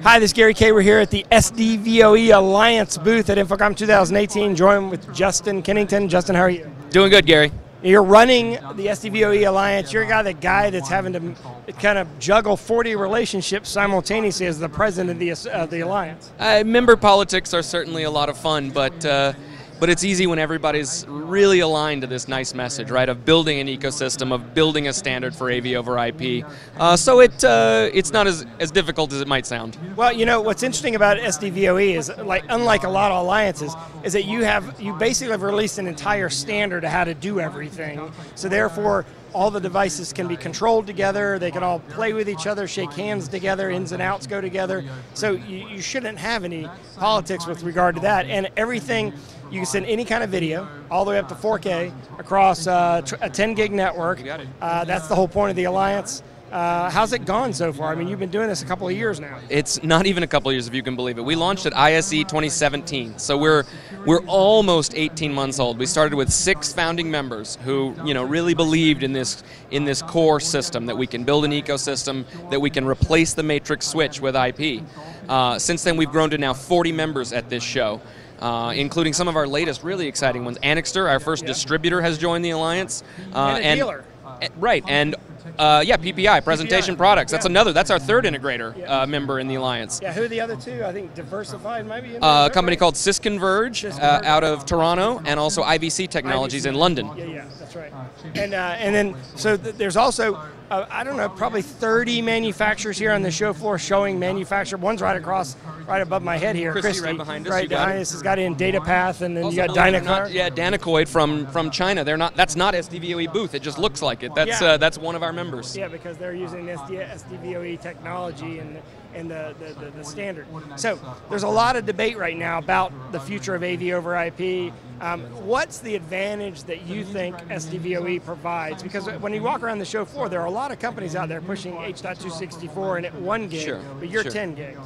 Hi, this is Gary Kayye. We're here at the SDVoE Alliance booth at InfoComm 2018, joined with Justin Kennington. Justin, how are you? Doing good, Gary. You're running the SDVoE Alliance. You're the guy that's having to kind of juggle 40 relationships simultaneously as the president of the Alliance. Member politics are certainly a lot of fun, but it's easy when everybody's really aligned to this nice message, right, of building an ecosystem, of building a standard for AV over IP. So it's not as difficult as it might sound. Well, you know, what's interesting about SDVoE is, unlike a lot of alliances, is that you basically have released an entire standard of how to do everything. So therefore, all the devices can be controlled together, they can all play with each other, shake hands together, ins and outs go together. So you shouldn't have any politics with regard to that. And everything, you can send any kind of video, all the way up to 4K, across a 10 gig network. You got it. That's the whole point of the Alliance. How's it gone so far? I mean, you've been doing this a couple of years now. It's not even a couple of years, if you can believe it. We launched at ISE 2017, so we're almost 18 months old. We started with 6 founding members who, you know, really believed in this core system, that we can build an ecosystem, that we can replace the matrix switch with IP. Since then, we've grown to now 40 members at this show. Including some of our latest really exciting ones. Annixter, our first distributor, has joined the Alliance. And a dealer. Right, and PPI, Presentation PPI. Products. Yeah. That's our third integrator member in the Alliance. Yeah, who are the other two? I think Diversified might be in A there, company right? called Sysconverge out of Toronto, and also IVC Technologies in London. Yeah, that's right. And then, so there's also, I don't know, probably 30 manufacturers here on the show floor showing manufacture. One's right above my head here. Christy right behind us. Right behind us has got in DataPath, and then Also, you got Dynacar. Yeah, Danacoid from China. That's not SDVoE booth. It just looks like it. That's one of our members. Yeah, because they're using SDVoE technology and the standard. So there's a lot of debate right now about the future of AV over IP. What's the advantage that you think SDVoE provides? Because when you walk around the show floor, there are a lot of companies out there pushing H.264 and at 1 gig, Sure, but you're sure. 10 gig.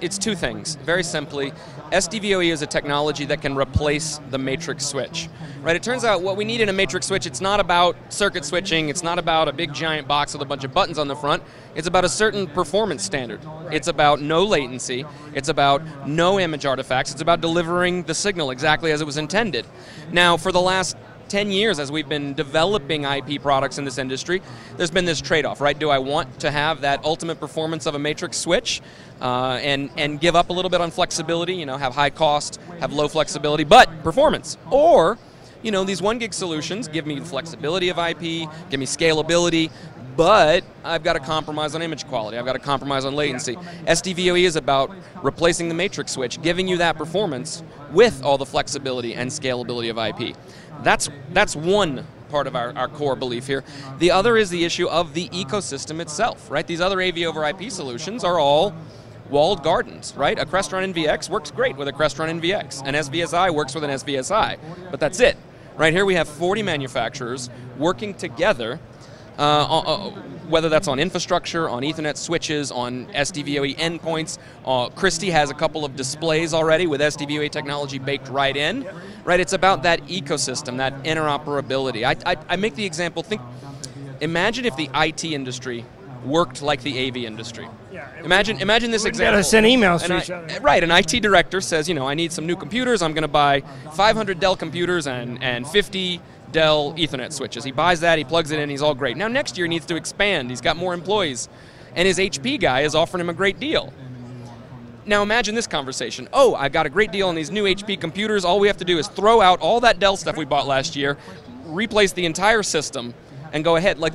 It's two things. Very simply, SDVoE is a technology that can replace the matrix switch. Right? It turns out what we need in a matrix switch, it's not about circuit switching, it's not about a big giant box with a bunch of buttons on the front, it's about a certain performance standard. Right. It's about no latency, it's about no image artifacts, it's about delivering the signal exactly as it was intended. Now, for the last 10 years, as we've been developing IP products in this industry, there's been this trade-off, right? Do I want to have that ultimate performance of a matrix switch and give up a little bit on flexibility, you know, have high cost, have low flexibility, but performance? Or, you know, these 1 gig solutions give me the flexibility of IP, give me scalability, but I've got to compromise on image quality, I've got to compromise on latency. SDVoE is about replacing the matrix switch, giving you that performance with all the flexibility and scalability of IP. That's one part of our core belief here. The other is the issue of the ecosystem itself, right? These other AV over IP solutions are all walled gardens, right? A Crestron NVX works great with a Crestron NVX. An SVSI works with an SVSI, but that's it. Right here we have 40 manufacturers working together, whether that's on infrastructure, on Ethernet switches, on SDVoE endpoints. Christy has a couple of displays already with SDVoE technology baked right in. Right, it's about that ecosystem, that interoperability. I make the example, imagine if the IT industry worked like the AV industry. Yeah, imagine this example. Got to send emails to each other. Right, an IT director says, you know, I need some new computers, I'm going to buy 500 Dell computers and 50 Dell Ethernet switches. He buys that, he plugs it in, he's all great. Now next year he needs to expand, he's got more employees, and his HP guy is offering him a great deal. Now imagine this conversation. Oh, I got a great deal on these new HP computers, all we have to do is throw out all that Dell stuff we bought last year, replace the entire system, and go ahead. Like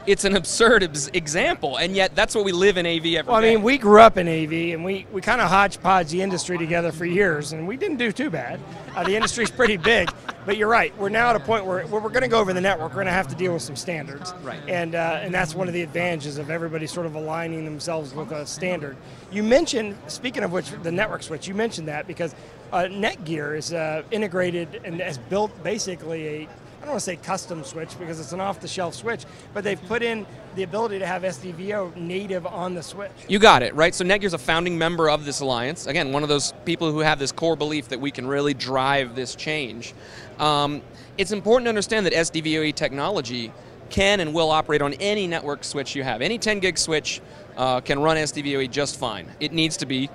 it's an absurd example, and yet that's what we live in AV every day. Well, I mean, we grew up in AV, and we kind of hodgepodge the industry together for years, and we didn't do too bad. The industry's pretty big, but you're right. We're now at a point where we're going to go over the network. We're going to have to deal with some standards, right? And that's one of the advantages of everybody sort of aligning themselves with a standard. You mentioned, speaking of which, the network switch. You mentioned that because Netgear is integrated and has built basically I don't want to say custom switch because it's an off-the-shelf switch, but they've put in the ability to have SDVO native on the switch. You got it, right? So Netgear's a founding member of this alliance. Again, one of those people who have this core belief that we can really drive this change. It's important to understand that SDVoE technology can and will operate on any network switch you have. Any 10 gig switch can run SDVoE just fine. It needs to be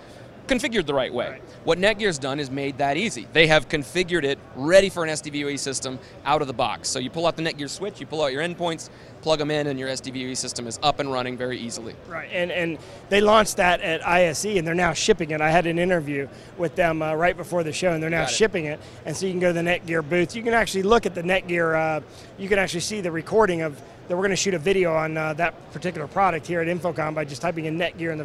configured the right way. Right. What Netgear's done is made that easy. They have configured it ready for an SDVoE system out of the box. So you pull out the Netgear switch, you pull out your endpoints, plug them in, and your SDVoE system is up and running very easily. Right, and they launched that at ISE, and they're now shipping it. I had an interview with them right before the show, and they're now shipping it. And so you can go to the Netgear booth. You can actually look at the Netgear, you can actually see the recording of that. We're going to shoot a video on that particular product here at InfoComm by just typing in Netgear in the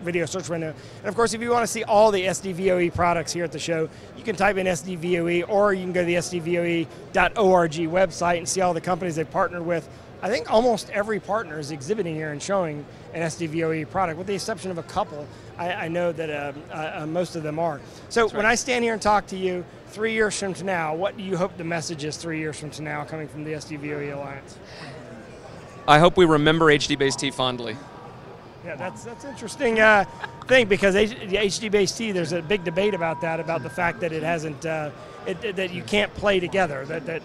video search window. And of course, if you want to see all the SDVoE products here at the show, you can type in SDVoE, or you can go to the SDVoE.org website and see all the companies they've partnered with. I think almost every partner is exhibiting here and showing an SDVoE product, with the exception of a couple. I know that most of them are. So when I stand here and talk to you 3 years from now, what do you hope the message is 3 years from now coming from the SDVoE Alliance? I hope we remember HD-Base-T fondly. Yeah, that's an interesting thing, because the HD-Base-T, there's a big debate about that, about the fact that it hasn't, that you can't play together, that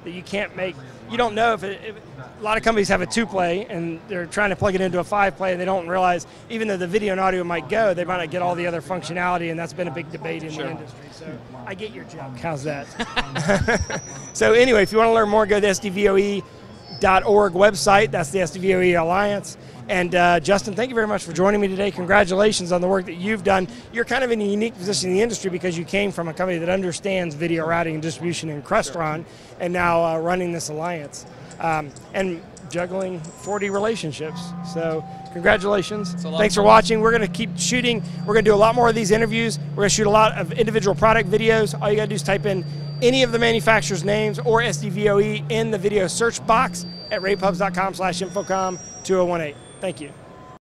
you can't make, you don't know if a lot of companies have a 2-play and they're trying to plug it into a 5-play, and they don't realize, even though the video and audio might go, they might not get all the other functionality, and that's been a big debate in the industry. So I get your joke. How's that? So anyway, if you want to learn more, go to the SDVoE.org website. That's the SDVoE Alliance. And Justin, thank you very much for joining me today. Congratulations on the work that you've done. You're kind of in a unique position in the industry because you came from a company that understands video routing and distribution in Crestron, and now running this alliance and juggling 40 relationships. So congratulations. Thanks for watching. We're going to keep shooting. We're going to do a lot more of these interviews. We're going to shoot a lot of individual product videos. All you got to do is type in any of the manufacturers' names or SDVoE in the video search box at ravepubs.com/InfoComm 2018. Thank you.